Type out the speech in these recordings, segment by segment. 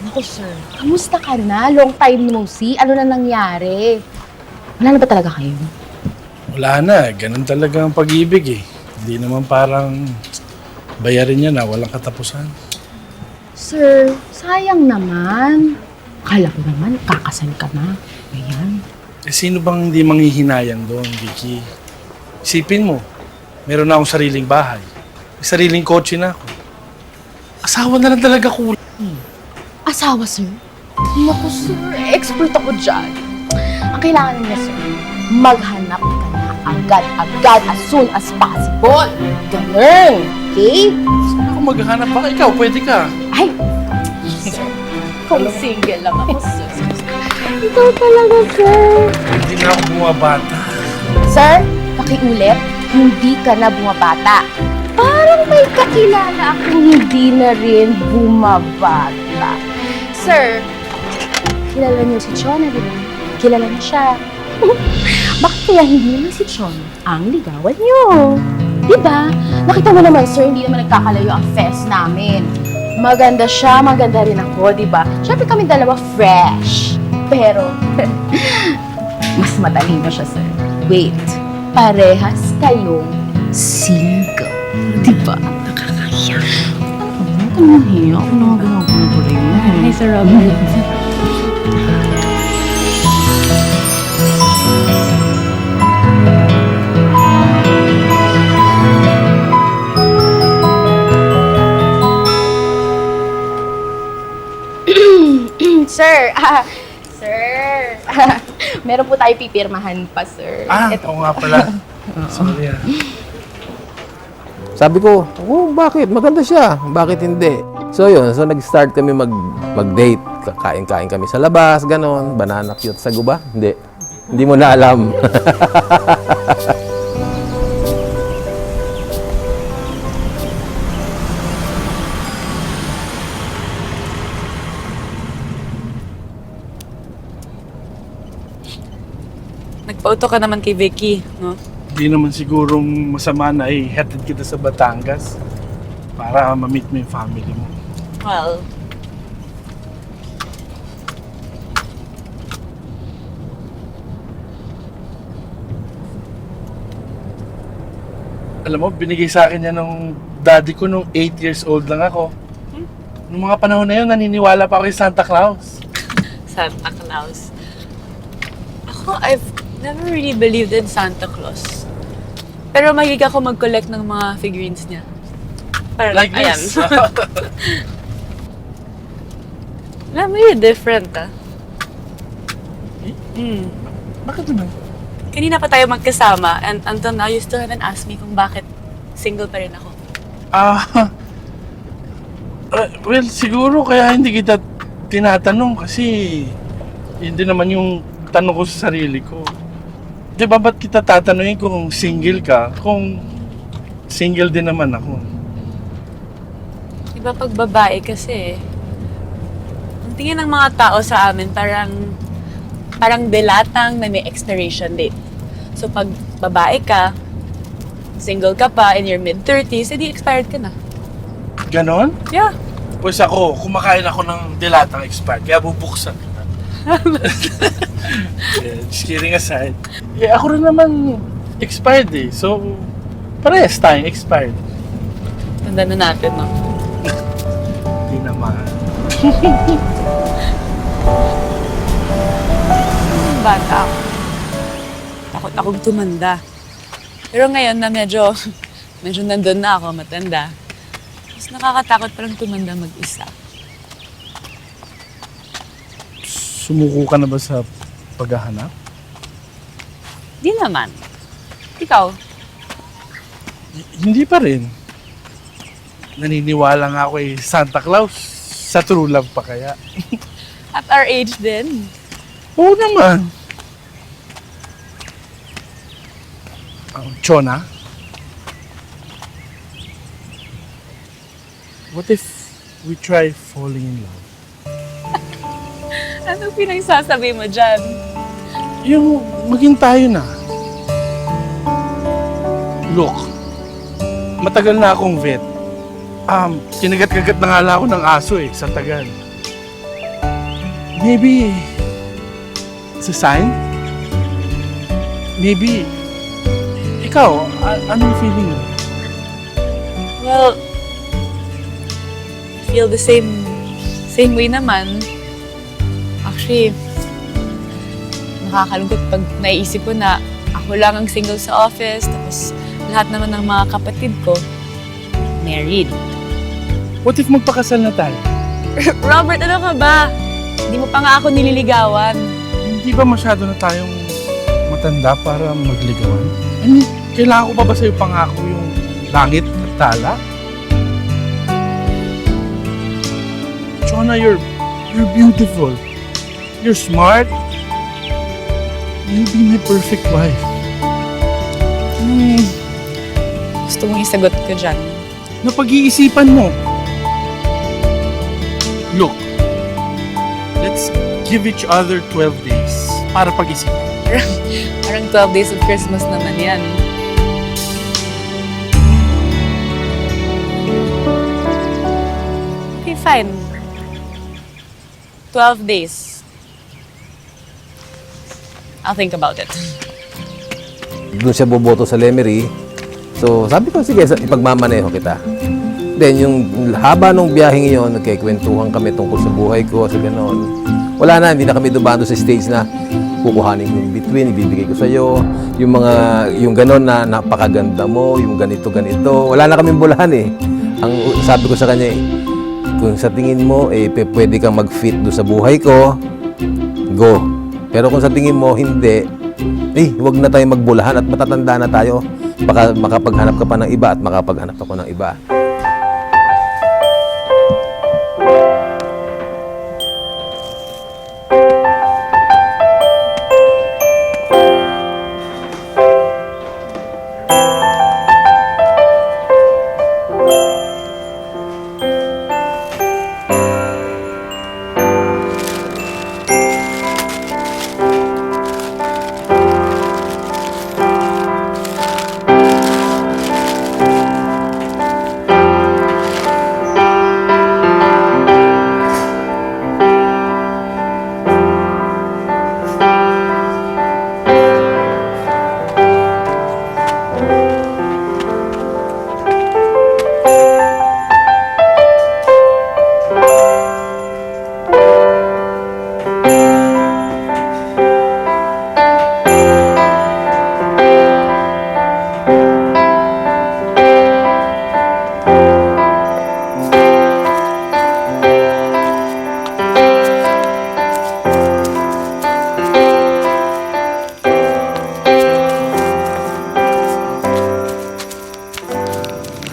Naku, sir. Kamusta ka na? Long time no see. Ano na nangyari? Wala na ba talaga kayo? Wala na, ganun talaga ang pag-ibig eh. Hindi naman parang bayarin niya na walang katapusan. Sir, sayang naman. Akala ko naman, kakasal ka na. Ayan. Eh sino bang hindi manghihinayang doon, Vicky? Isipin mo, meron na akong sariling bahay. May sariling kotse na ako. Asawa na lang talaga kulang. Asawa, sir? Naku, sir. Expert ako dyan. Ang kailangan niya, sir, maghanap ka na agad-agad as soon as possible. Ganun. Okay? Saan ako maghahanap? Baka ikaw, pwede ka. Ay! Sir, kung single lang ako, sir. Ikaw talaga, sir. Hindi na ako bumabata. Sir, pakiulit, hindi ka na bumabata. Parang may kakilala akong hindi na rin bumabata. Sir, kilala niyo si Chona, di ba? Kilala niyo siya. Bakit kaya hindi naman si Chona ang ligawan niyo? Di ba? Nakita mo naman, sir, hindi naman nagkakalayo ang fest namin. Maganda siya, maganda rin ako, di ba? Siyempre kami dalawa fresh. Pero, mas matalino siya, sir. Wait, parehas kayong single. Di ba? Nakakaya. Ano ka naman hiya? Ako na nga ginagawa ko rin. Hi, Sir Robert. Sir, sir. Meron po tayo pipirmahan pa, sir. Ito. Oo nga pala. Sorry ah. Sabi ko, oh, bakit? Maganda siya. Bakit hindi? So yun, so nag-start kami mag-date. Kakain-kain kami sa labas, ganon. Banana cute sa guba? Hindi. Hindi mo na alam. Nagpa-auto ka naman kay Vicky, no? Hindi naman sigurong masama na hatid kita sa Batangas para ma-meet mo yung family mo. Well, Alam mo, binigay sa akin yan nung daddy ko nung 8 years old lang ako. Nung mga panahon na yun, naniniwala pa ako kay Santa Claus. Santa Claus. Ako, I've never really believed in Santa Claus. Pero mahilig ako mag-collect ng mga figurines niya. Parang, Like this. Alam mo yun, different ah. Bakit naman? Kanina pa tayo magkasama and until now, you still haven't asked me kung bakit single pa rin ako. Well, siguro kaya hindi kita tinatanong kasi hindi naman yung tanong ko sa sarili ko. Di ba ba't kita tatanungin kung single ka? Kung single din naman ako. Diba pag babae kasi, ang tingin ng mga tao sa amin parang dilatang na may expiration date. So pag babae ka, single ka pa, in your mid-30s, edi expired ka na. Ganon? Yeah. Pues ako, kumakain ako ng dilatang expired, kaya bubuksan kita. Yeah, just kidding aside. Eh, ako rin naman expired eh. So, parehas tayong expired. Tanda na natin, no? Hindi naman. Bata ako. Takot akong tumanda. Pero ngayon na medyo nandun na ako, matanda. Mas nakakatakot parang tumanda mag-isa. Sumuko ka na ba sa paghahanap? Di naman. Ikaw? Hindi pa rin. Naniniwala nga ako eh, Santa Claus. Sa true love pa kaya? At our age din. Oo naman. Chona? What if we try falling in love? Ano pinagsasabi mo dyan? Yung maging tayo na. Look, matagal na akong vet. Kinagat-kagat na nga lang ako ng aso eh, sa tagal. maybe it's a sign? Maybe, ikaw, anong feeling mo? Well, I feel the same way naman. Actually, nakakalungkot pag naiisip ko na ako lang ang single sa office, tapos lahat naman ng mga kapatid ko, married. What if magpakasal na tayo? Robert, ano ka ba? Hindi mo pa nga ako nililigawan. Hindi ba masyado na tayong matanda para magligawan? I mean, kailangan ko pa ba sa'yo pangako yung langit at tala? Jonah, you're beautiful. You're smart. You'll be my perfect wife. Gusto mong isagot ko dyan. Napag-iisipan mo. Look, let's give each other 12 days para pag-isipan. Parang 12 days of Christmas naman yan. Okay, fine. 12 days. I'll think about it. Doon siya boboto sa Lemery. So, sabi ko, sige, ipagmamaneho kita. Then, yung haba nung biyaheng iyon, nagkikwentuhan kami tungkol sa buhay ko, sa gano'n. Wala na, hindi na kami dumado sa stage na kukuhanin ko yung between, ibibigay ko sa'yo. Yung gano'n na napakaganda mo, yung ganito. Wala na kaming bulahan eh. Ang sabi ko sa kanya kung sa tingin mo, pwede kang mag-fit doon sa buhay ko, go. Pero kung sa tingin mo, hindi, huwag na tayo magbulahan at matatanda na tayo. Baka makapaghanap ka pa ng iba at makapaghanap ako ng iba.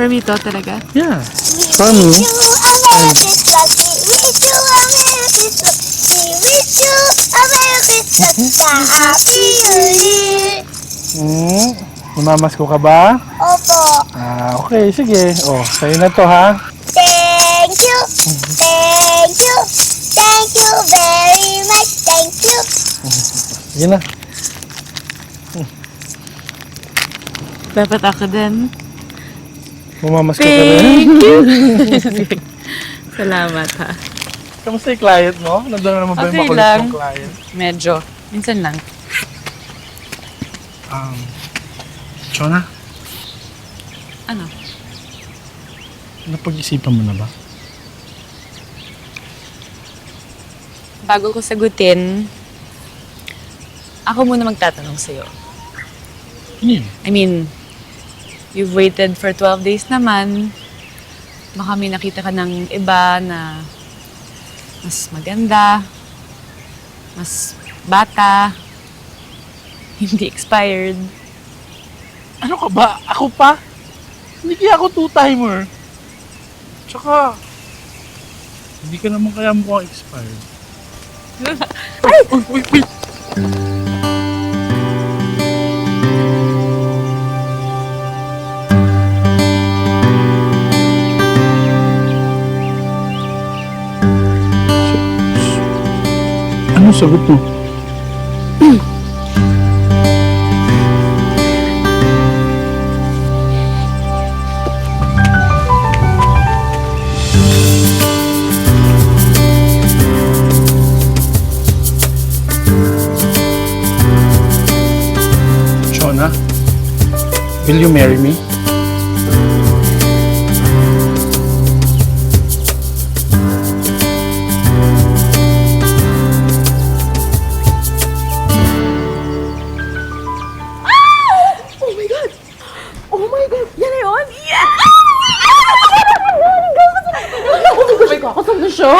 For me to talaga. Yeah, for me. Mamamas ko ka ba? Opo. Okay, sige. Oh, sa'yo na to, ha? Thank you. Thank you. Thank you very much. Thank you. Yun na. Dapat ako din. Mamamas ko ka rin. Salamat ha. Kamusta yung client mo? Nandun na naman ba yung Okay makulit lang. mong client? Medyo. Minsan lang. Jonah, Ano? napag-isipan mo na ba? Bago ko sagutin, ako muna magtatanong sa'yo. Ano yun? I mean, you've waited for 12 days naman. Baka may nakita ka ng iba na mas maganda, mas bata, hindi expired. Ano ka ba? Ako pa? Hindi kaya ako two-timer. Tsaka, hindi ka naman kaya mukhang expired. Ay! Wait! Ano sagot mo? Will you marry me? Oh my God! Yan na yun? Yes! Oh my God! Kakasal na siya!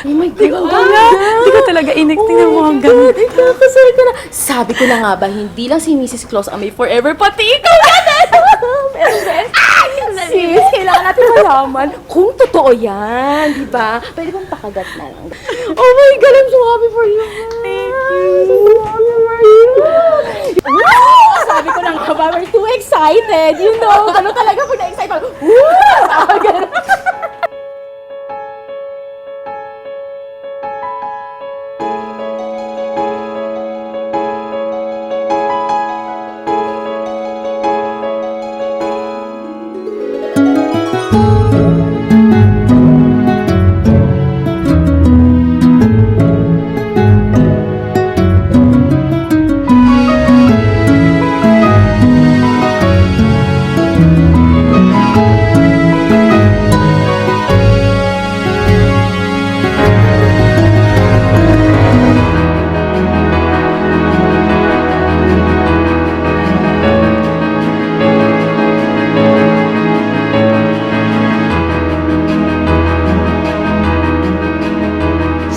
Oh my God! Hindi ko talaga inik. Tingnan mo ang ganda. Ikakasal ka na! Sabi ko na nga ba, hindi lang si Mrs. Claus ang may forever, pati ikaw yan! Pero sis, kailangan natin malaman kung totoo yan, di ba? Pwede bang pakagat na lang? Oh my God! I'm so happy for you! Thank you! So happy for you! Sabi ko na nga ba, we're too excited! You know, gano'n talaga pag na-excite ako. Woo! Ganun.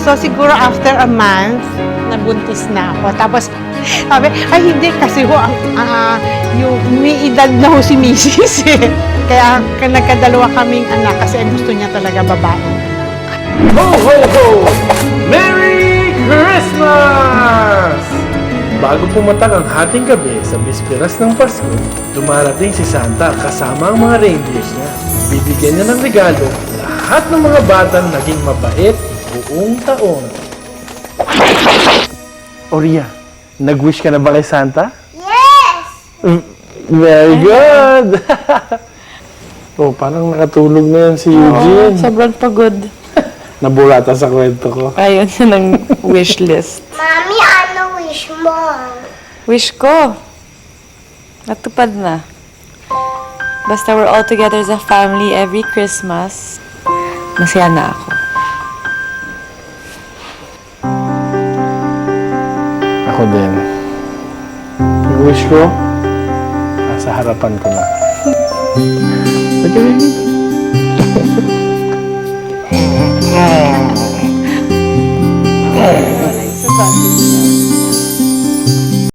So siguro after a month, nabuntis na ako. Tapos sabi, ay hindi kasi ho, yung may edad na ho si Mrs. eh. Kaya nagkadalawa kaming anak kasi ang gusto niya talaga babae. Ho, ho, ho! Merry Christmas! Bago pumatak ang hating gabi sa bisperas ng Pasko, dumarating si Santa kasama ang mga reindeers niya. Bibigyan niya ng regalo lahat ng mga batang naging mabait buong taon. Oria, nag-wish ka na ba kay Santa? Yes! Very good! Oh, parang nakatulog na yan si Eugene. Sobrang pagod. Nabulata sa kwento ko. Ayun yun ang wish list. Mami, ano wish mo? Wish ko. Natupad na. Basta we're all together as a family every Christmas. Masaya na ako. Ako din. Yung wish ko, nasa harapan ko na. Okay, baby. Sa